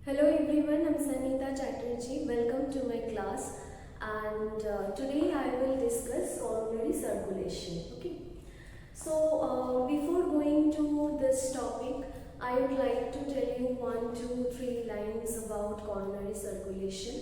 Hello everyone, I'm Sanita Chatterjee. Welcome to my class and today I will discuss coronary circulation. Okay. So before going to this topic, I would like to tell you 1, 2, 3 lines about coronary circulation.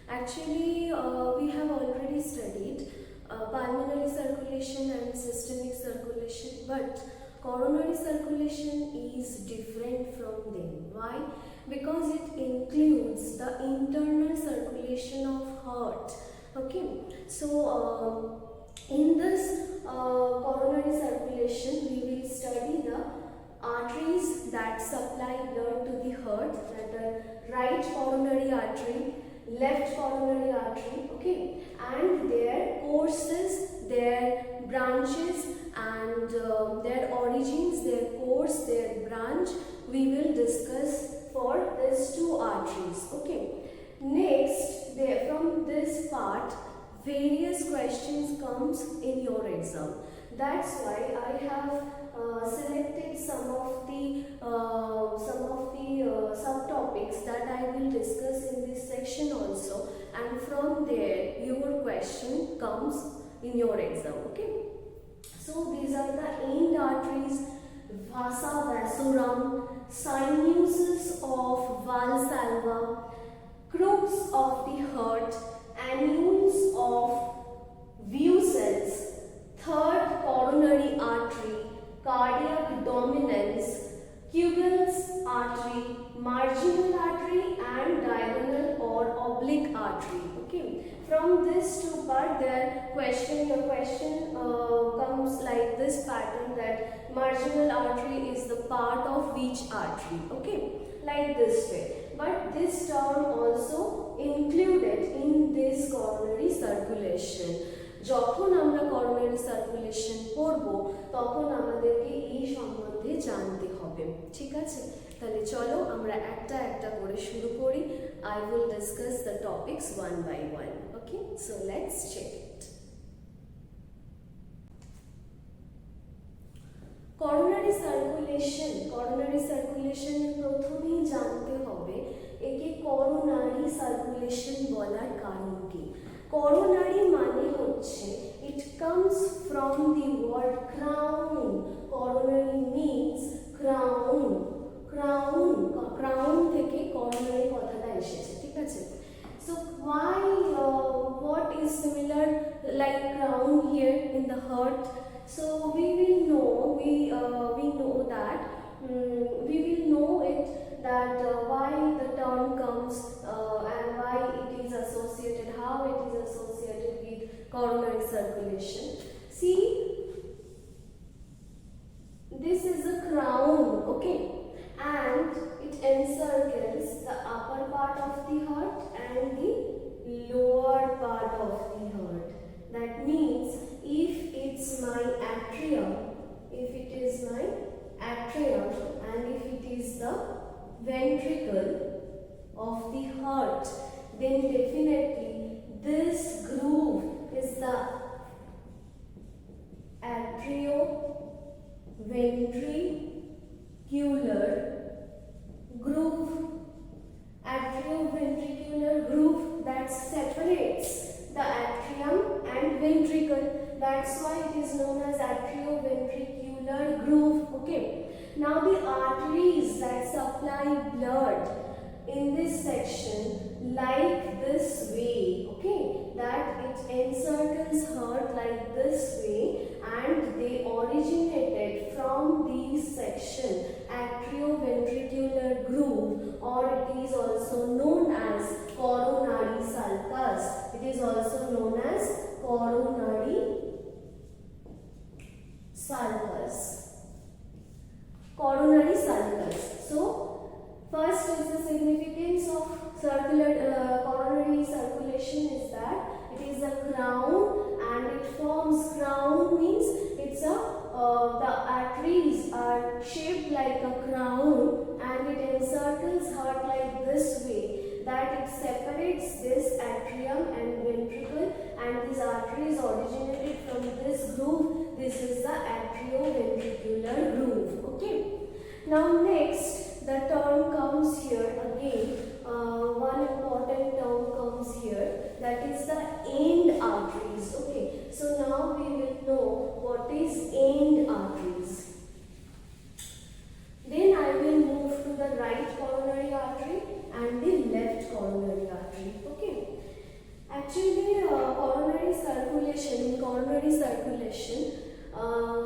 Actually, we have already studied pulmonary circulation and systemic circulation, but coronary circulation is different from them. Why? Because it includes the internal circulation of heart. Okay, so in this coronary circulation we will study the arteries that supply blood to the heart, that are right coronary artery, left coronary artery, okay, and their courses, their branches and their origins, their course, their branch we will discuss for these two arteries. Okay. Next, from this part, various questions comes in your exam. That's why I have selected some of the subtopics that I will discuss in this section also, and from there your question comes in your exam. Okay. So these are the end arteries: vasa vasorum, sinuses of valsalva, crooks of the heart, annules of Vucell's, third coronary artery, cardiac dominance, Kugel's artery, marginal artery and diagonal or oblique artery. Okay. From this two part, your question comes like this pattern, that marginal artery is the part of which artery. Okay, like this way. But this term also included in this coronary circulation. যখন আমরা coronary circulation পড়ব তখন আমাদেরকে এই সম্বন্ধে জানতে হবে, ঠিক আছে? তাহলে চলো আমরা একটা একটা করে শুরু করি. I will discuss the topics one by one. Okay, so let's check it. coronary circulation প্রথমেই জানতে হবে একে coronary circulation বলার কারণ কি. coronary মানে হচ্ছে, it comes from the word crown. coronary means crown. crown থেকে coronary কথাটা এসেছে, ঠিক আছে? So why what is similar like crown here in the heart? So we will know that we will know it, that why the term comes and why it is associated, how it is associated with coronary circulation. See, this is a crown, okay, and it encircles the upper part of the heart and the lower part of the heart. That means if it's my atrium, and if it is the ventricle of the heart, then definitely this groove is the atrioventricular groove. Atrioventricular groove that separates the atrium and ventricle. That's why it is known as atrioventricular groove. Okay. Now the arteries that supply blood in this section, like this way, okay, that it encircles heart like this way, and they originated from this section, atrioventricular groove, or it is also known as coronary sulcus. It is also known as coronary sulcus. Coronary sulcus. So first is the significance of coronary circulation is that it is a crown, and it forms, crown means it's a the arteries are shaped like a crown and it encircles heart like this way, that it separates this atrium and ventricle, and these arteries originated from this groove. This is the atrioventricular groove. Okay. Now next, the term comes here again, that is the end arteries. Okay, so now we will know what is end arteries. Then I will move to the right coronary artery and the left coronary artery. Okay. Actually, in coronary circulation,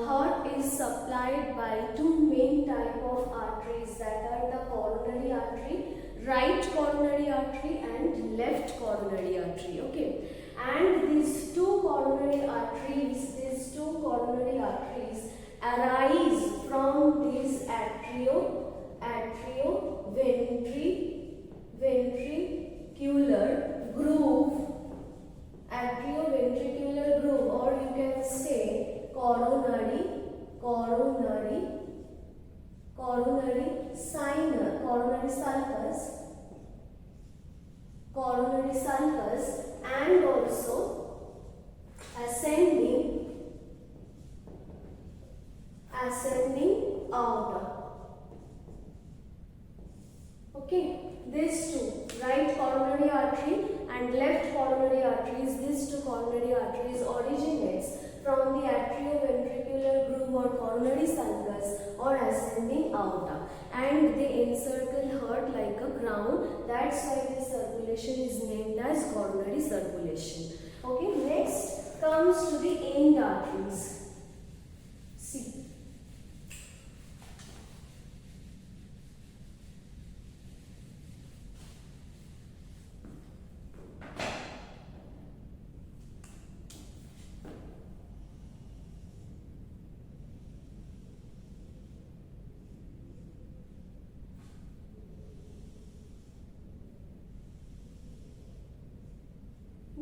heart is supplied by two main type of arteries, that are the coronary artery, right coronary artery and left coronary artery. Okay, and these two coronary arteries arise from this atrioventricular groove, or you can say coronary sulcus, and also ascending aorta. Okay, these two, right coronary artery and left coronary arteries, these two coronary arteries originates from the atrioventricular groove or coronary sulcus or ascending aorta, and they encircle heart like a crown. That's why this circulation is named as coronary circulation. Okay, next comes to the end arteries. See.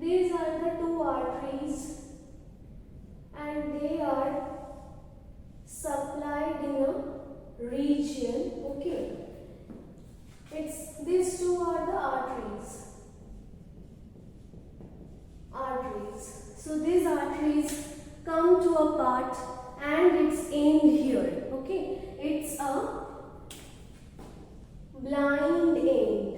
These are the two arteries and they are supplied in a region. Okay, these two are the arteries. So these arteries come to a part and it's end here. Okay, it's a blind end.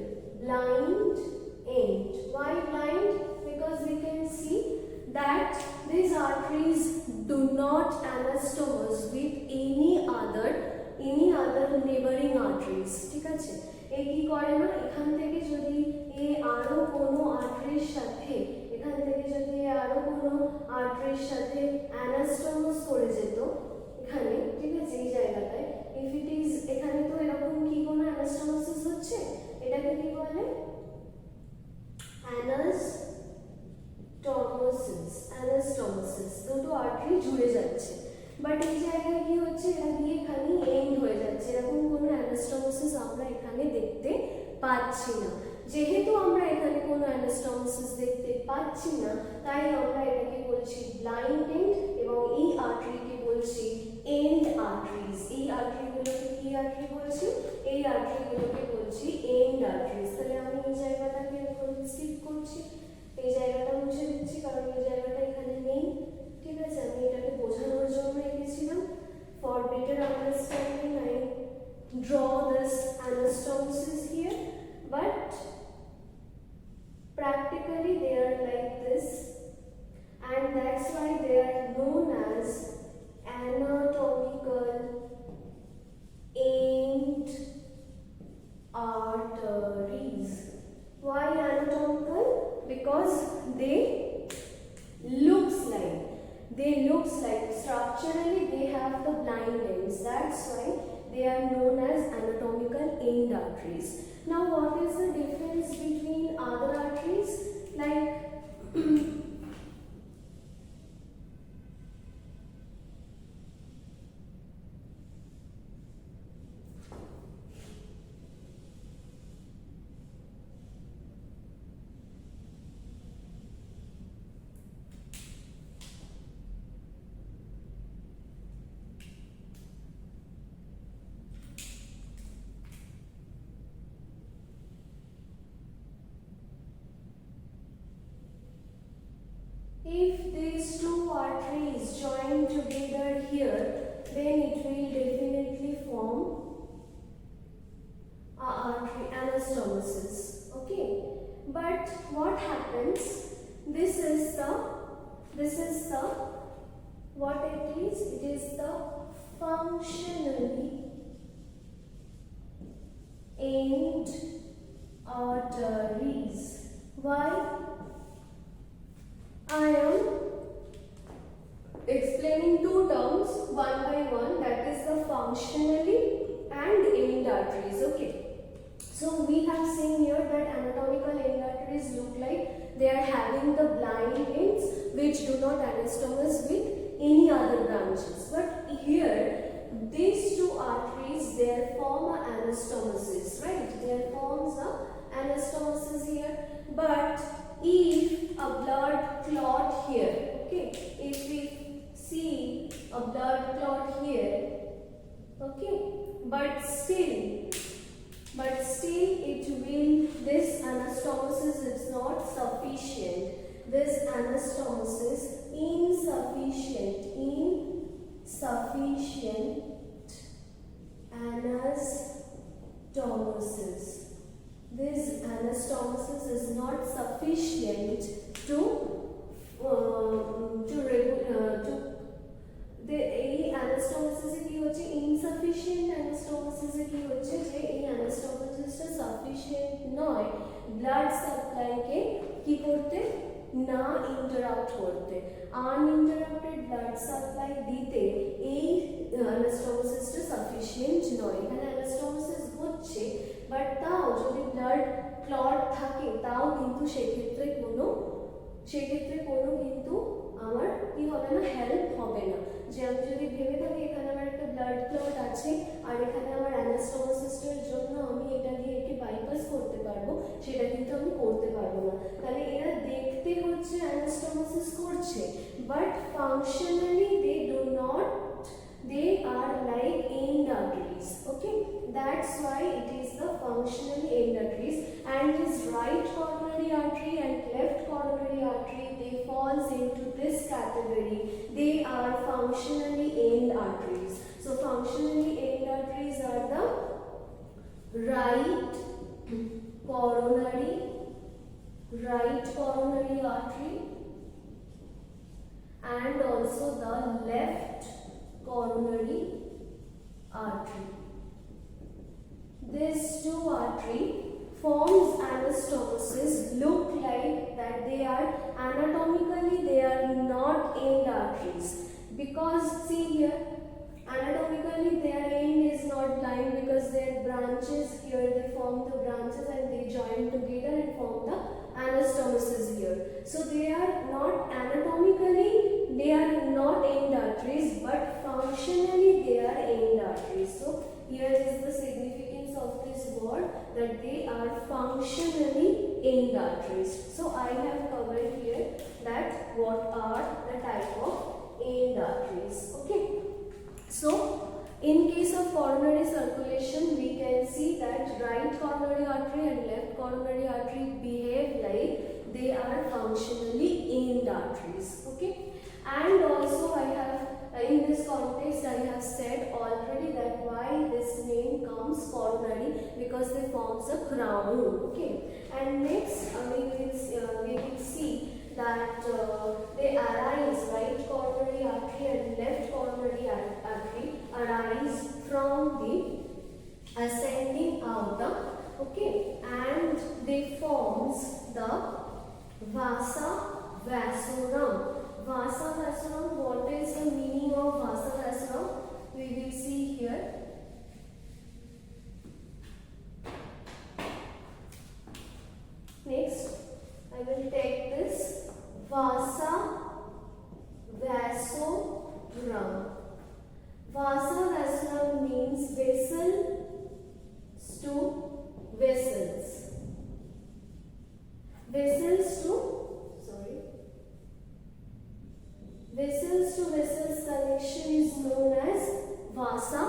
Why blind? Because we can see that these arteries do not anastomose with any other neighboring arteries. ঠিক আছে, এ কি করে না, এখান থেকে যদি আরো কোনো আর্টারির সাথে অ্যানাস্টোমোস করে যেত এখানে, ঠিক আছে, এই জায়গাটায়, ইফ ইট ইজ, এখানে তো এরকম কি কোনো অ্যানাস্টোমোসিস হচ্ছে, এটাকে কি বলে অ্যানাস্টোমোসিস, দুটো আর্টারি জুড়ে যাচ্ছে, বাট এই জায়গায় কি হচ্ছে, এটা দিয়ে খালি এন্ড হয়ে যাচ্ছে, এরকম কোনো অ্যানাস্টোমোসিস আমরা এখানে দেখতে পাচ্ছি না। যেহেতু আমরা এখানে কোনো অ্যানাস্টোমোসিস দেখতে পাচ্ছি না, তাই আমরা এটাকে বলছি ব্লাইন্ড এন্ড, এবং এই আর্টারিকে বলছি এন্ড আর্টারিজ। এই আর্টারিগুলোকে কি আর্টারি বলছি? এই আর্টারিগুলোকে বলছি এন্ড আর্টারিজ। তাহলে আমি এই জায়গাটাকে এখন স্কিপ করছি, এই জায়গাটা মুছে দিচ্ছি, কারণ এই জায়গাটা এখানে নেই। ঠিক আছে, আমি এটাকে বোঝানোর জন্য এঁকেছিলাম। For better understanding I draw this anastomosis here, but practically they are like this, and that's why they are known as anatomical end arteries. Why anatomical? Because they looks like structurally they have the blind ends. That's why they are known as anatomical end arteries. Now, what is the difference between other arteries? Like if these two arteries join together here, then it will definitely form a artery anastomosis. Okay, But what happens? This is the what it is? It is the functionally aimed arteries. Why? I am explaining two terms one by one, that is the functionally and aimed arteries. Okay. So we have seen here that anatomical aimed arteries look like they are having the blind ends which do not anastomose with any other branches. But here these two arteries, they form an anastomosis, right? There forms a anastomosis here. But if a blood clot here, okay, if we see a blood clot here, okay, but still it will, this anastomosis is not sufficient. This anastomosis insufficient anastomosis. This anastomosis is not sufficient to এই অ্যানাস্টোমোসিসে কি হচ্ছে, ইনসাফিশিয়েন্ট অ্যানাস্টোমোসিসে কি হচ্ছে যে এই অ্যানাস্টোমোসিসটা sufficient নয় blood সাপ্লাইকে কি করতে, না ইন্টারাপ্ট করতে, আনইন্টারাপ্টেড ব্লাড সাপ্লাই দিতে এই অ্যানাস্টোমোসিসটা সাফিশিয়েন্ট নয়। এখানে অ্যানাস্টোমোসিস হচ্ছে বাট তাও যদি ব্লাড ক্লট থাকে তাও কিন্তু সেক্ষেত্রে কোনো কিন্তু আমার কি হবে না, হেল্প হবে না। যে আমি যদি ভেবে থাকি এখানে আমার একটা ব্লাড ক্লট আছে আর এখানে আমার অ্যানাস্টোমোসিসের জন্য আমি এটা দিয়ে একে বাইপাস করতে পারবো, সেটা কিন্তু আমি করতে পারবো না। তাহলে এরা দেখতে হচ্ছে অ্যানাস্টোমোসিস করছে but functionally they are like aimed arteries. Okay, that's why it is the functionally aimed arteries. And this right coronary artery and left coronary artery, they falls into this category. They are functionally aimed arteries. So functionally aimed arteries are the right coronary artery and also the left coronary artery. These two artery forms anastomosis, look like that they are anatomically they are not aimed arteries, because see here anatomically their end is not blind because their branches here, they form the branches and they join together and form the anastomosis here. So they are not anatomically, they are not aimed arteries, but functionally they are aimed arteries. So here is the significance of this word, that they are functionally aimed arteries. So I have covered here that what are the type of aimed arteries. Okay. So in case of coronary circulation, we can see that right coronary artery and left coronary artery behave like they are functionally aimed arteries. Okay. And also I have in this context I have said already that why this name comes coronary, because they forms a crown. Okay. And next we will see that they arise, right coronary artery and left coronary artery arise from the ascending aorta. Okay. And they forms the vasa vasorum. Vasa vasorum, what is the meaning of vasa vasorum? We will see here. Next, I will take this vasa vasorum. Vasa vasorum means vessel to vessels. Vessels to vessels connection is known as vasa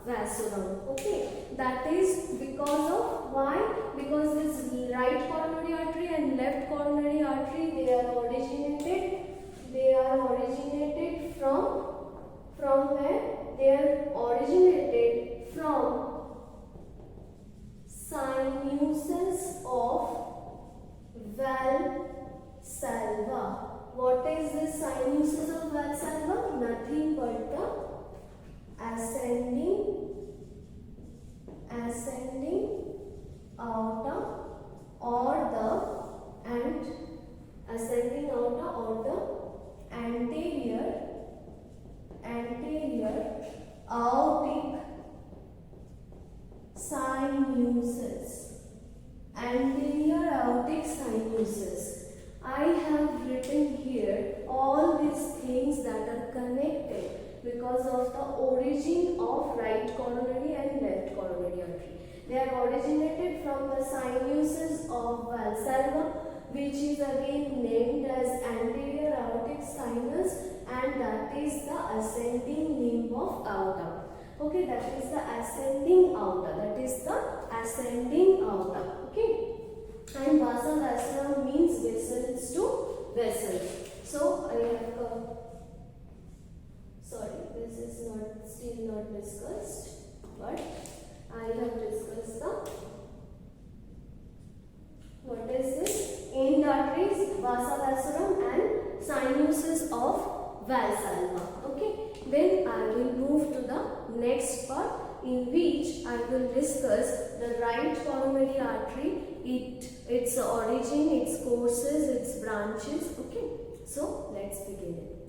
vasorum. Okay, that is because of why? Because this right coronary artery and left coronary artery, they are originated from where? They are originated from sinuses of Valsalva. What is the sinuses of Valsalva? Nothing but the ascending aorta or the anterior aortic sinuses. Anterior aortic sinuses. I have written here all these things that are connected because of the origin of right coronary and left coronary artery. They are originated from the sinuses of Valsalva, which is again named as anterior aortic sinus, and that is the ascending limb of aorta. Okay, that is the ascending aorta. Okay, and vasa vasaram means vessels to vessels. So I have this is still not discussed, but I have discussed the what is this? End arteries, vasa vasaram, and sinuses of Valsalva. Okay, then I will move to the next part, in which I will discuss the right coronary artery, its origin, its courses, its branches. Okay, so let's begin it.